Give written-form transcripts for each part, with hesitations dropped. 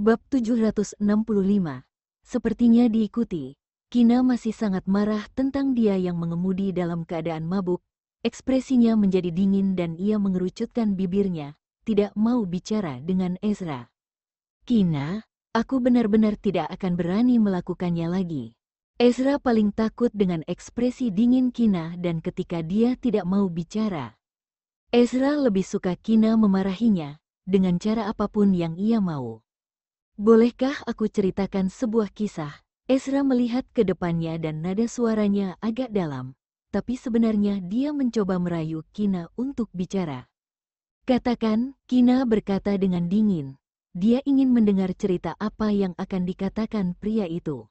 Bab 765. Sepertinya diikuti. Kina masih sangat marah tentang dia yang mengemudi dalam keadaan mabuk. Ekspresinya menjadi dingin dan ia mengerucutkan bibirnya, tidak mau bicara dengan Ezra. Kina, aku benar-benar tidak akan berani melakukannya lagi. Ezra paling takut dengan ekspresi dingin Kina dan ketika dia tidak mau bicara. Ezra lebih suka Kina memarahinya, dengan cara apapun yang ia mau. Bolehkah aku ceritakan sebuah kisah? Ezra melihat ke depannya dan nada suaranya agak dalam, tapi sebenarnya dia mencoba merayu Kina untuk bicara. Katakan, Kina berkata dengan dingin. Dia ingin mendengar cerita apa yang akan dikatakan pria itu.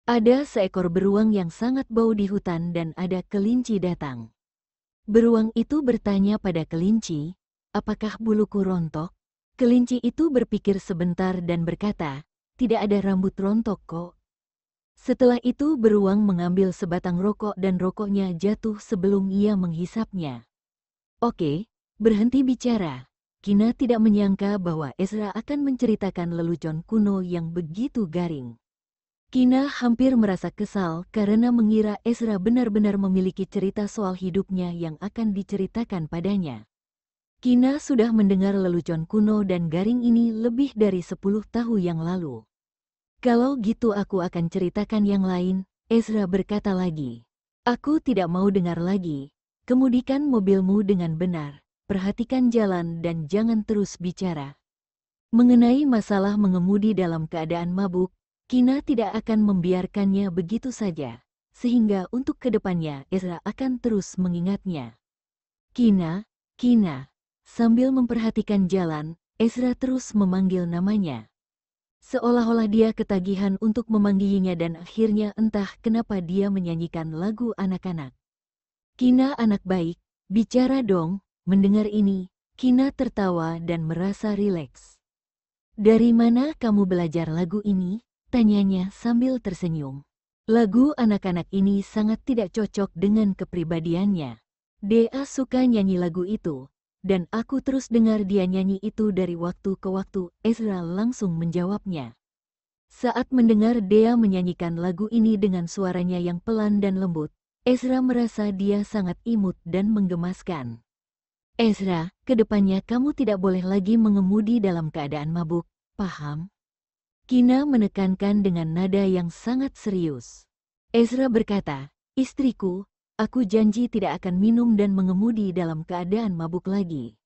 Ada seekor beruang yang sangat bau di hutan dan ada kelinci datang. Beruang itu bertanya pada kelinci, apakah buluku rontok? Kelinci itu berpikir sebentar dan berkata, tidak ada rambut rontok kok. Setelah itu beruang mengambil sebatang rokok dan rokoknya jatuh sebelum ia menghisapnya. Oke, berhenti bicara. Kina tidak menyangka bahwa Ezra akan menceritakan lelucon kuno yang begitu garing. Kina hampir merasa kesal karena mengira Ezra benar-benar memiliki cerita soal hidupnya yang akan diceritakan padanya. Kina sudah mendengar lelucon kuno dan garing ini lebih dari 10 tahun yang lalu. Kalau gitu aku akan ceritakan yang lain, Ezra berkata lagi. Aku tidak mau dengar lagi. Kemudikan mobilmu dengan benar, perhatikan jalan dan jangan terus bicara. Mengenai masalah mengemudi dalam keadaan mabuk, Kina tidak akan membiarkannya begitu saja, sehingga untuk kedepannya Ezra akan terus mengingatnya. Kina, Kina. Sambil memperhatikan jalan, Ezra terus memanggil namanya. Seolah-olah dia ketagihan untuk memanggilnya dan akhirnya entah kenapa dia menyanyikan lagu anak-anak. Kina anak baik, bicara dong. Mendengar ini, Kina tertawa dan merasa rileks. Dari mana kamu belajar lagu ini? Tanyanya sambil tersenyum. Lagu anak-anak ini sangat tidak cocok dengan kepribadiannya. Dia suka nyanyi lagu itu. Dan aku terus dengar dia nyanyi itu dari waktu ke waktu, Ezra langsung menjawabnya. Saat mendengar dia menyanyikan lagu ini dengan suaranya yang pelan dan lembut, Ezra merasa dia sangat imut dan menggemaskan. Ezra, kedepannya kamu tidak boleh lagi mengemudi dalam keadaan mabuk, paham? Kina menekankan dengan nada yang sangat serius. Ezra berkata, istriku, aku janji tidak akan minum dan mengemudi dalam keadaan mabuk lagi.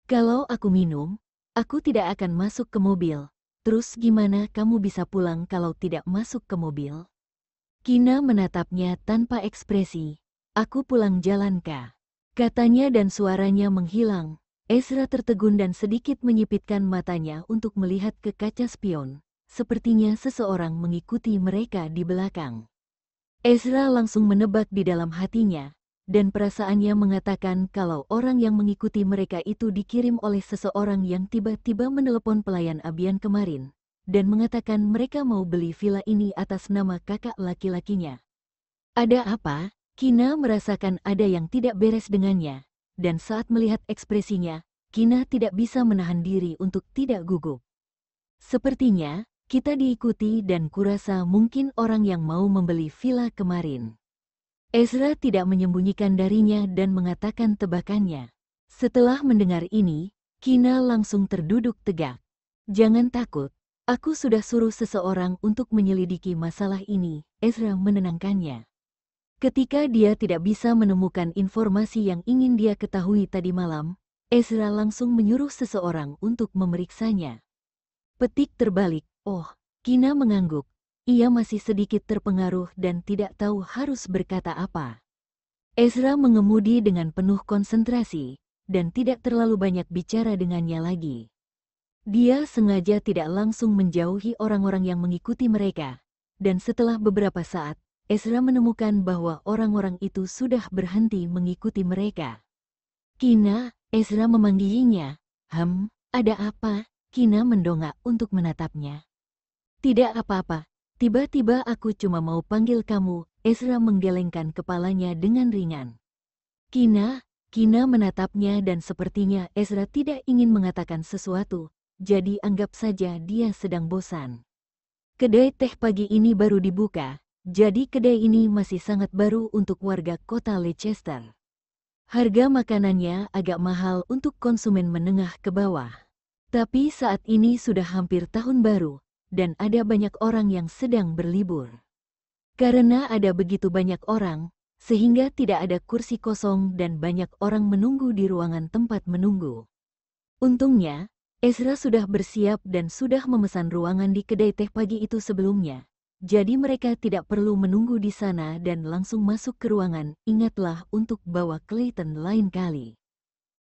Kalau aku minum, aku tidak akan masuk ke mobil. Terus gimana kamu bisa pulang kalau tidak masuk ke mobil? Kina menatapnya tanpa ekspresi. Aku pulang jalan kah? Katanya dan suaranya menghilang. Ezra tertegun dan sedikit menyipitkan matanya untuk melihat ke kaca spion. Sepertinya seseorang mengikuti mereka di belakang. Ezra langsung menebak di dalam hatinya, dan perasaannya mengatakan kalau orang yang mengikuti mereka itu dikirim oleh seseorang yang tiba-tiba menelepon pelayan Abian kemarin, dan mengatakan mereka mau beli villa ini atas nama kakak laki-lakinya. Ada apa? Kina merasakan ada yang tidak beres dengannya, dan saat melihat ekspresinya, Kina tidak bisa menahan diri untuk tidak gugup. Sepertinya, kita diikuti dan kurasa mungkin orang yang mau membeli villa kemarin. Ezra tidak menyembunyikan darinya dan mengatakan tebakannya. Setelah mendengar ini, Kina langsung terduduk tegak. Jangan takut, aku sudah suruh seseorang untuk menyelidiki masalah ini, Ezra menenangkannya. Ketika dia tidak bisa menemukan informasi yang ingin dia ketahui tadi malam, Ezra langsung menyuruh seseorang untuk memeriksanya. Petik terbalik. Oh, Kina mengangguk. Ia masih sedikit terpengaruh dan tidak tahu harus berkata apa. Ezra mengemudi dengan penuh konsentrasi, dan tidak terlalu banyak bicara dengannya lagi. Dia sengaja tidak langsung menjauhi orang-orang yang mengikuti mereka, dan setelah beberapa saat, Ezra menemukan bahwa orang-orang itu sudah berhenti mengikuti mereka. Kina, Ezra memanggilnya. Ada apa? Kina mendongak untuk menatapnya. Tidak apa-apa, tiba-tiba aku cuma mau panggil kamu, Ezra menggelengkan kepalanya dengan ringan. Kina menatapnya dan sepertinya Ezra tidak ingin mengatakan sesuatu, jadi anggap saja dia sedang bosan. Kedai teh pagi ini baru dibuka, jadi kedai ini masih sangat baru untuk warga kota Leicester. Harga makanannya agak mahal untuk konsumen menengah ke bawah. Tapi saat ini sudah hampir tahun baru, dan ada banyak orang yang sedang berlibur. Karena ada begitu banyak orang, sehingga tidak ada kursi kosong dan banyak orang menunggu di ruangan tempat menunggu. Untungnya, Ezra sudah bersiap dan sudah memesan ruangan di kedai teh pagi itu sebelumnya. Jadi mereka tidak perlu menunggu di sana dan langsung masuk ke ruangan. Ingatlah untuk bawa Clayton lain kali,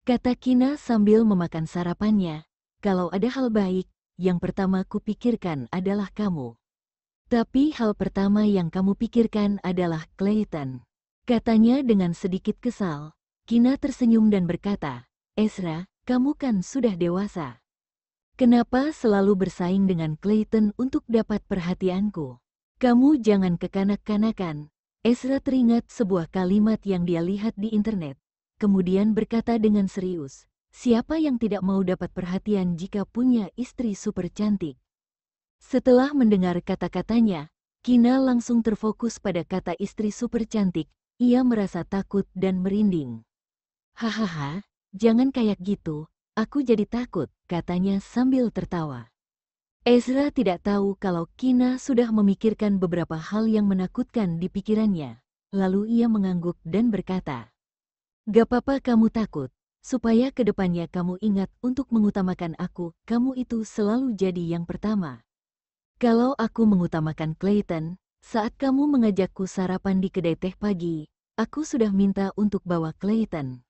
kata Kina sambil memakan sarapannya. Kalau ada hal baik, yang pertama kupikirkan adalah kamu. Tapi hal pertama yang kamu pikirkan adalah Clayton, katanya dengan sedikit kesal. Kina tersenyum dan berkata, Ezra, kamu kan sudah dewasa. Kenapa selalu bersaing dengan Clayton untuk dapat perhatianku? Kamu jangan kekanak-kanakan. Ezra teringat sebuah kalimat yang dia lihat di internet. Kemudian berkata dengan serius, siapa yang tidak mau dapat perhatian jika punya istri super cantik? Setelah mendengar kata-katanya, Kina langsung terfokus pada kata istri super cantik. Ia merasa takut dan merinding. Hahaha, jangan kayak gitu. Aku jadi takut, katanya sambil tertawa. Ezra tidak tahu kalau Kina sudah memikirkan beberapa hal yang menakutkan di pikirannya. Lalu ia mengangguk dan berkata, gak apa-apa kamu takut, supaya kedepannya kamu ingat untuk mengutamakan aku, kamu itu selalu jadi yang pertama. Kalau aku mengutamakan Clayton, saat kamu mengajakku sarapan di kedai teh pagi, aku sudah minta untuk bawa Clayton,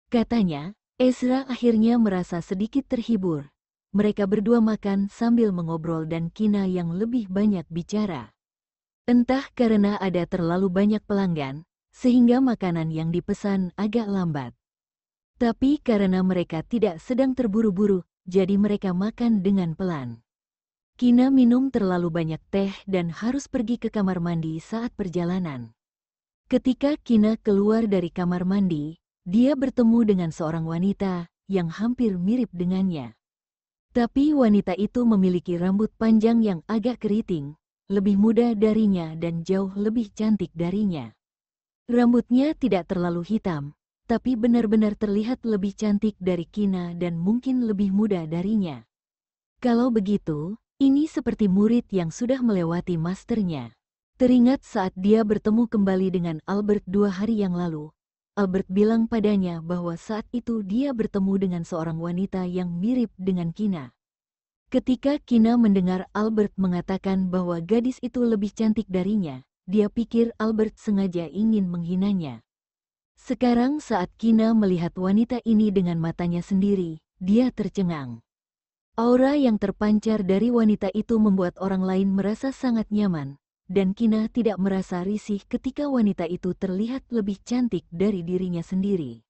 katanya. Ezra akhirnya merasa sedikit terhibur. Mereka berdua makan sambil mengobrol dan Kina yang lebih banyak bicara. Entah karena ada terlalu banyak pelanggan, sehingga makanan yang dipesan agak lambat. Tapi karena mereka tidak sedang terburu-buru, jadi mereka makan dengan pelan. Kina minum terlalu banyak teh dan harus pergi ke kamar mandi saat perjalanan. Ketika Kina keluar dari kamar mandi, dia bertemu dengan seorang wanita yang hampir mirip dengannya. Tapi wanita itu memiliki rambut panjang yang agak keriting, lebih muda darinya dan jauh lebih cantik darinya. Rambutnya tidak terlalu hitam, tapi benar-benar terlihat lebih cantik dari Kina dan mungkin lebih muda darinya. Kalau begitu, ini seperti murid yang sudah melewati masternya. Teringat saat dia bertemu kembali dengan Albert 2 hari yang lalu. Albert bilang padanya bahwa saat itu dia bertemu dengan seorang wanita yang mirip dengan Kina. Ketika Kina mendengar Albert mengatakan bahwa gadis itu lebih cantik darinya, dia pikir Albert sengaja ingin menghinanya. Sekarang saat Kina melihat wanita ini dengan matanya sendiri, dia tercengang. Aura yang terpancar dari wanita itu membuat orang lain merasa sangat nyaman. Dan Kina tidak merasa risih ketika wanita itu terlihat lebih cantik dari dirinya sendiri.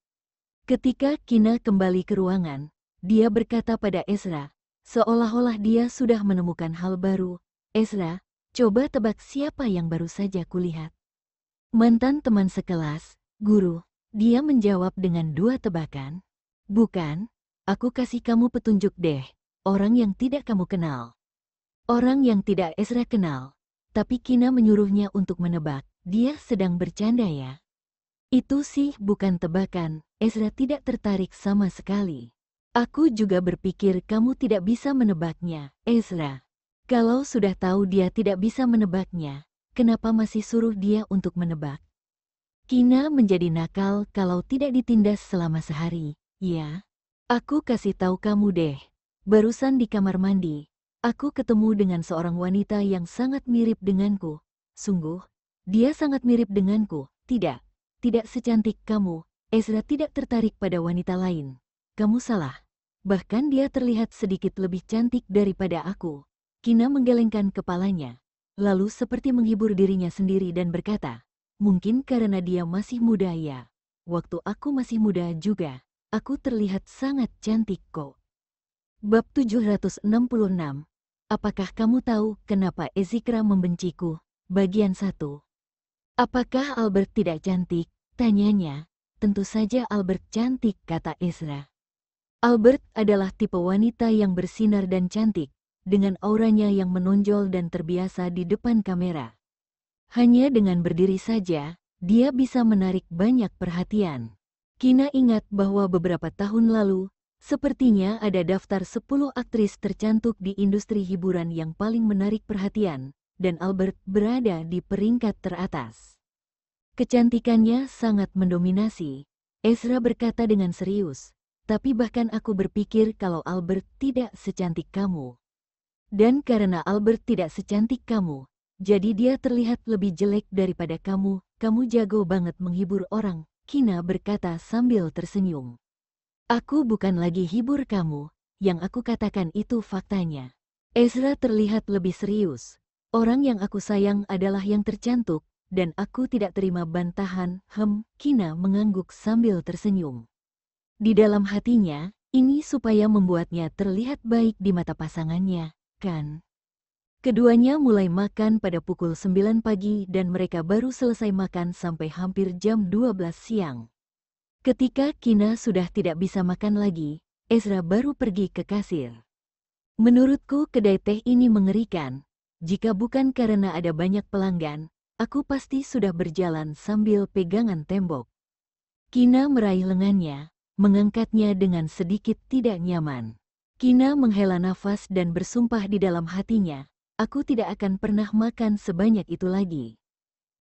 Ketika Kina kembali ke ruangan, dia berkata pada Ezra, seolah-olah dia sudah menemukan hal baru. Ezra, coba tebak siapa yang baru saja kulihat. Mantan teman sekelas, guru. Dia menjawab dengan 2 tebakan. Bukan, aku kasih kamu petunjuk deh, orang yang tidak kamu kenal. Orang yang tidak Ezra kenal. Tapi Kina menyuruhnya untuk menebak, dia sedang bercanda ya. Itu sih bukan tebakan, Ezra tidak tertarik sama sekali. Aku juga berpikir kamu tidak bisa menebaknya, Ezra. Kalau sudah tahu dia tidak bisa menebaknya, kenapa masih suruh dia untuk menebak? Kina menjadi nakal kalau tidak ditindas selama sehari, ya. Aku kasih tahu kamu deh, barusan di kamar mandi. Aku ketemu dengan seorang wanita yang sangat mirip denganku. Sungguh, dia sangat mirip denganku. Tidak secantik kamu. Ezra tidak tertarik pada wanita lain. Kamu salah. Bahkan dia terlihat sedikit lebih cantik daripada aku. Kina menggelengkan kepalanya. Lalu seperti menghibur dirinya sendiri dan berkata, mungkin karena dia masih muda ya. Waktu aku masih muda juga, aku terlihat sangat cantik kok. Bab 766. Apakah kamu tahu kenapa Ezikra membenciku? Bagian 1. Apakah Albert tidak cantik? Tanyanya. Tentu saja Albert cantik, kata Ezra. Albert adalah tipe wanita yang bersinar dan cantik, dengan auranya yang menonjol dan terbiasa di depan kamera. Hanya dengan berdiri saja, dia bisa menarik banyak perhatian. Kina ingat bahwa beberapa tahun lalu, sepertinya ada daftar 10 aktris tercantik di industri hiburan yang paling menarik perhatian, dan Albert berada di peringkat teratas. Kecantikannya sangat mendominasi, Ezra berkata dengan serius, tapi bahkan aku berpikir kalau Albert tidak secantik kamu. Dan karena Albert tidak secantik kamu, jadi dia terlihat lebih jelek daripada kamu jago banget menghibur orang, Kina berkata sambil tersenyum. Aku bukan lagi hibur kamu, yang aku katakan itu faktanya. Ezra terlihat lebih serius. Orang yang aku sayang adalah yang tercantik, dan aku tidak terima bantahan, Kina mengangguk sambil tersenyum. Di dalam hatinya, ini supaya membuatnya terlihat baik di mata pasangannya, kan? Keduanya mulai makan pada pukul 9 pagi dan mereka baru selesai makan sampai hampir jam 12 siang. Ketika Kina sudah tidak bisa makan lagi, Ezra baru pergi ke kasir. Menurutku kedai teh ini mengerikan. Jika bukan karena ada banyak pelanggan, aku pasti sudah berjalan sambil pegangan tembok. Kina meraih lengannya, mengangkatnya dengan sedikit tidak nyaman. Kina menghela nafas dan bersumpah di dalam hatinya, aku tidak akan pernah makan sebanyak itu lagi.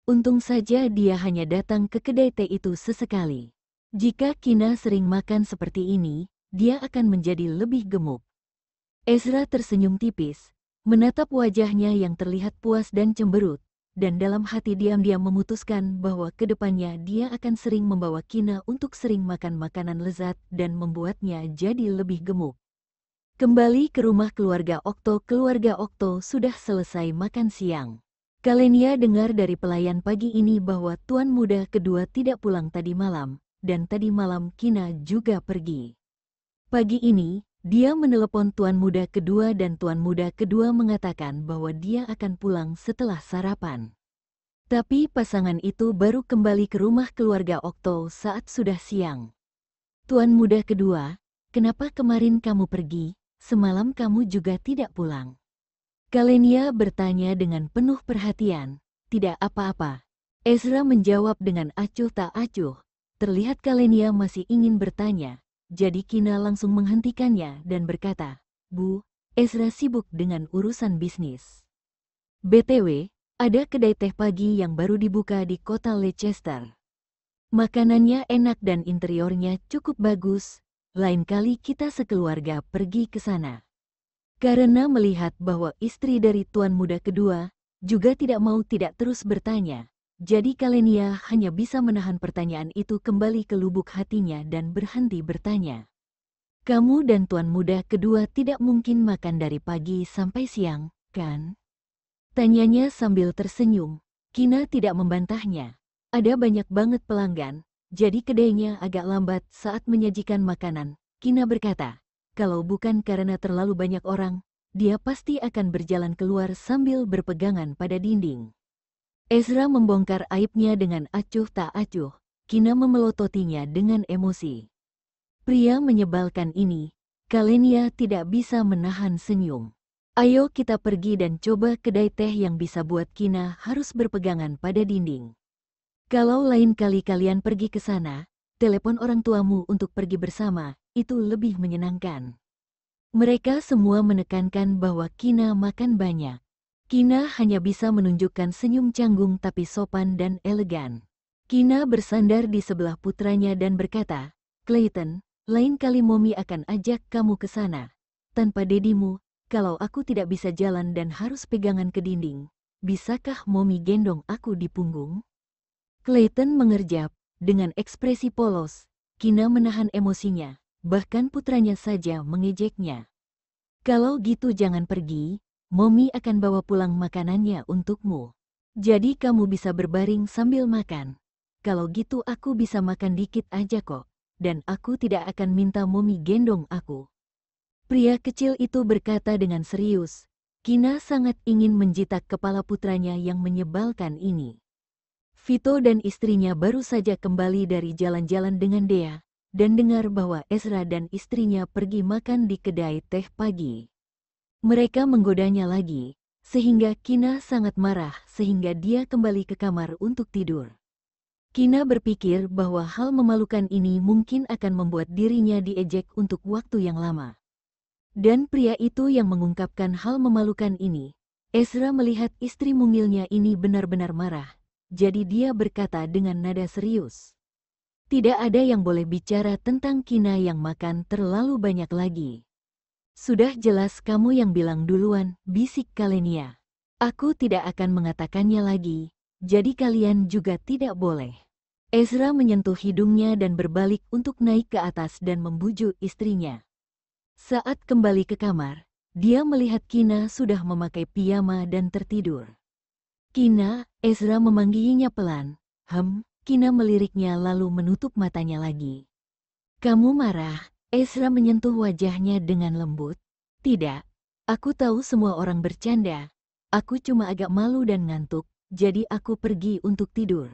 Untung saja dia hanya datang ke kedai teh itu sesekali. Jika Kina sering makan seperti ini, dia akan menjadi lebih gemuk. Ezra tersenyum tipis, menatap wajahnya yang terlihat puas dan cemberut, dan dalam hati diam-diam memutuskan bahwa kedepannya dia akan sering membawa Kina untuk sering makan makanan lezat dan membuatnya jadi lebih gemuk. Kembali ke rumah keluarga Okto sudah selesai makan siang. Kalenia dengar dari pelayan pagi ini bahwa tuan muda kedua tidak pulang tadi malam, dan tadi malam Kina juga pergi. Pagi ini, dia menelepon tuan muda kedua dan tuan muda kedua mengatakan bahwa dia akan pulang setelah sarapan. Tapi pasangan itu baru kembali ke rumah keluarga Okto saat sudah siang. Tuan muda kedua, kenapa kemarin kamu pergi, semalam kamu juga tidak pulang? Kalenia bertanya dengan penuh perhatian. Tidak apa-apa. Ezra menjawab dengan acuh tak acuh. Terlihat Kalenia masih ingin bertanya, jadi Kina langsung menghentikannya dan berkata, Bu, Ezra sibuk dengan urusan bisnis. BTW, ada kedai teh pagi yang baru dibuka di kota Leicester. Makanannya enak dan interiornya cukup bagus, lain kali kita sekeluarga pergi ke sana. Karena melihat bahwa istri dari tuan muda kedua juga tidak mau tidak terus bertanya, jadi Kalenia hanya bisa menahan pertanyaan itu kembali ke lubuk hatinya dan berhenti bertanya. Kamu dan tuan muda kedua tidak mungkin makan dari pagi sampai siang, kan? Tanyanya sambil tersenyum. Kina tidak membantahnya. Ada banyak banget pelanggan, jadi kedainya agak lambat saat menyajikan makanan. Kina berkata, kalau bukan karena terlalu banyak orang, dia pasti akan berjalan keluar sambil berpegangan pada dinding. Ezra membongkar aibnya dengan acuh tak acuh. Kina memelototinya dengan emosi. Pria menyebalkan ini, Kalenia tidak bisa menahan senyum. Ayo kita pergi dan coba kedai teh yang bisa buat Kina harus berpegangan pada dinding. Kalau lain kali kalian pergi ke sana, telepon orang tuamu untuk pergi bersama, itu lebih menyenangkan. Mereka semua menekankan bahwa Kina makan banyak. Kina hanya bisa menunjukkan senyum canggung tapi sopan dan elegan. Kina bersandar di sebelah putranya dan berkata, Clayton, lain kali Mommy akan ajak kamu ke sana. Tanpa dedimu, kalau aku tidak bisa jalan dan harus pegangan ke dinding, bisakah Mommy gendong aku di punggung? Clayton mengerjap, dengan ekspresi polos. Kina menahan emosinya, bahkan putranya saja mengejeknya. Kalau gitu jangan pergi, Mommy akan bawa pulang makanannya untukmu. Jadi kamu bisa berbaring sambil makan. Kalau gitu aku bisa makan dikit aja kok, dan aku tidak akan minta Mommy gendong aku. Pria kecil itu berkata dengan serius. Kina sangat ingin menjitak kepala putranya yang menyebalkan ini. Vito dan istrinya baru saja kembali dari jalan-jalan dengan Dea, dan dengar bahwa Ezra dan istrinya pergi makan di kedai teh pagi. Mereka menggodanya lagi, sehingga Kina sangat marah sehingga dia kembali ke kamar untuk tidur. Kina berpikir bahwa hal memalukan ini mungkin akan membuat dirinya diejek untuk waktu yang lama. Dan pria itu yang mengungkapkan hal memalukan ini, Ezra melihat istri mungilnya ini benar-benar marah, jadi dia berkata dengan nada serius. Tidak ada yang boleh bicara tentang Kina yang makan terlalu banyak lagi. Sudah jelas kamu yang bilang duluan, bisik Kalenia. Aku tidak akan mengatakannya lagi, jadi kalian juga tidak boleh. Ezra menyentuh hidungnya dan berbalik untuk naik ke atas dan membujuk istrinya. Saat kembali ke kamar, dia melihat Kina sudah memakai piyama dan tertidur. Kina, Ezra memanggilnya pelan. Kina meliriknya lalu menutup matanya lagi. Kamu marah? Ezra menyentuh wajahnya dengan lembut. Tidak, aku tahu semua orang bercanda. Aku cuma agak malu dan ngantuk, jadi aku pergi untuk tidur.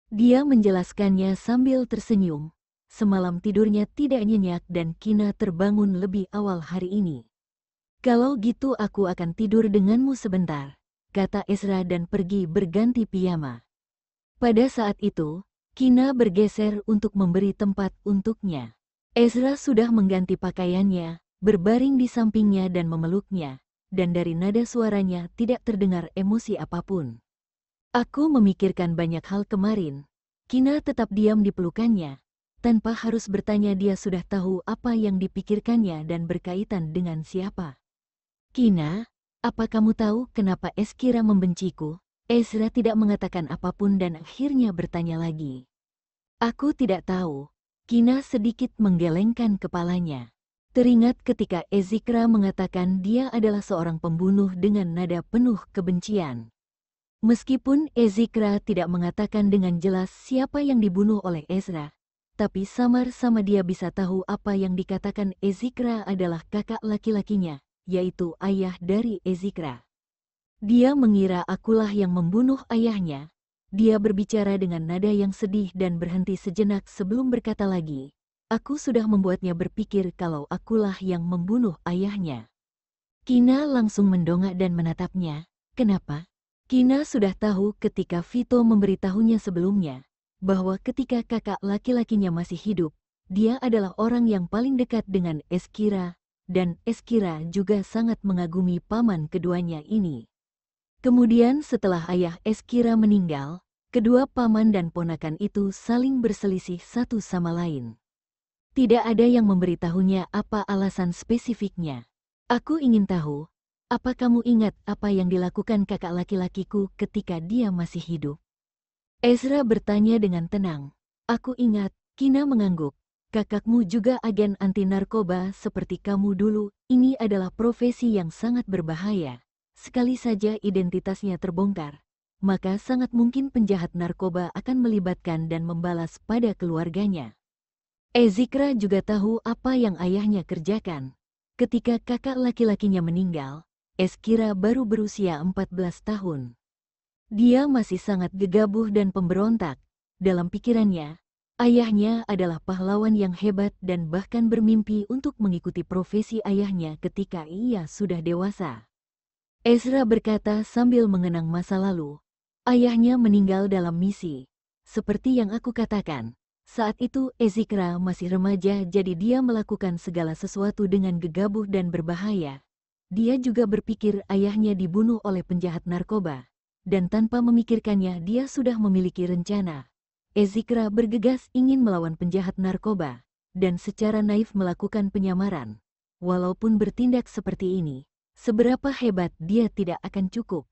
Dia menjelaskannya sambil tersenyum. Semalam tidurnya tidak nyenyak dan Kina terbangun lebih awal hari ini. Kalau gitu aku akan tidur denganmu sebentar, kata Ezra dan pergi berganti piyama. Pada saat itu, Kina bergeser untuk memberi tempat untuknya. Ezra sudah mengganti pakaiannya, berbaring di sampingnya dan memeluknya, dan dari nada suaranya tidak terdengar emosi apapun. Aku memikirkan banyak hal kemarin. Kina tetap diam di pelukannya. Tanpa harus bertanya dia sudah tahu apa yang dipikirkannya dan berkaitan dengan siapa. Kina, apa kamu tahu kenapa Ezkira membenciku? Ezra tidak mengatakan apapun dan akhirnya bertanya lagi. Aku tidak tahu. Kina sedikit menggelengkan kepalanya. Teringat ketika Ezikra mengatakan dia adalah seorang pembunuh dengan nada penuh kebencian. Meskipun Ezikra tidak mengatakan dengan jelas siapa yang dibunuh oleh Ezra, tapi samar-sama dia bisa tahu apa yang dikatakan Ezikra adalah kakak laki-lakinya, yaitu ayah dari Ezikra. Dia mengira akulah yang membunuh ayahnya. Dia berbicara dengan nada yang sedih dan berhenti sejenak sebelum berkata lagi, aku sudah membuatnya berpikir kalau akulah yang membunuh ayahnya. Kina langsung mendongak dan menatapnya. Kenapa? Kina sudah tahu ketika Vito memberitahunya sebelumnya, bahwa ketika kakak laki-lakinya masih hidup, dia adalah orang yang paling dekat dengan Ezkira, dan Ezkira juga sangat mengagumi paman keduanya ini. Kemudian setelah ayah Ezkira meninggal, kedua paman dan ponakan itu saling berselisih satu sama lain. Tidak ada yang memberitahunya apa alasan spesifiknya. Aku ingin tahu, apa kamu ingat apa yang dilakukan kakak laki-lakiku ketika dia masih hidup? Ezra bertanya dengan tenang. Aku ingat, Kina mengangguk. Kakakmu juga agen anti narkoba seperti kamu dulu. Ini adalah profesi yang sangat berbahaya. Sekali saja identitasnya terbongkar, maka sangat mungkin penjahat narkoba akan melibatkan dan membalas pada keluarganya. Ezikra juga tahu apa yang ayahnya kerjakan. Ketika kakak laki-lakinya meninggal, Ezkira baru berusia 14 tahun. Dia masih sangat gegabah dan pemberontak. Dalam pikirannya, ayahnya adalah pahlawan yang hebat dan bahkan bermimpi untuk mengikuti profesi ayahnya ketika ia sudah dewasa. Ezra berkata sambil mengenang masa lalu. Ayahnya meninggal dalam misi. Seperti yang aku katakan, saat itu Ezikra masih remaja jadi dia melakukan segala sesuatu dengan gegabah dan berbahaya. Dia juga berpikir ayahnya dibunuh oleh penjahat narkoba, dan tanpa memikirkannya dia sudah memiliki rencana. Ezikra bergegas ingin melawan penjahat narkoba, dan secara naif melakukan penyamaran. Walaupun bertindak seperti ini, seberapa hebat dia tidak akan cukup.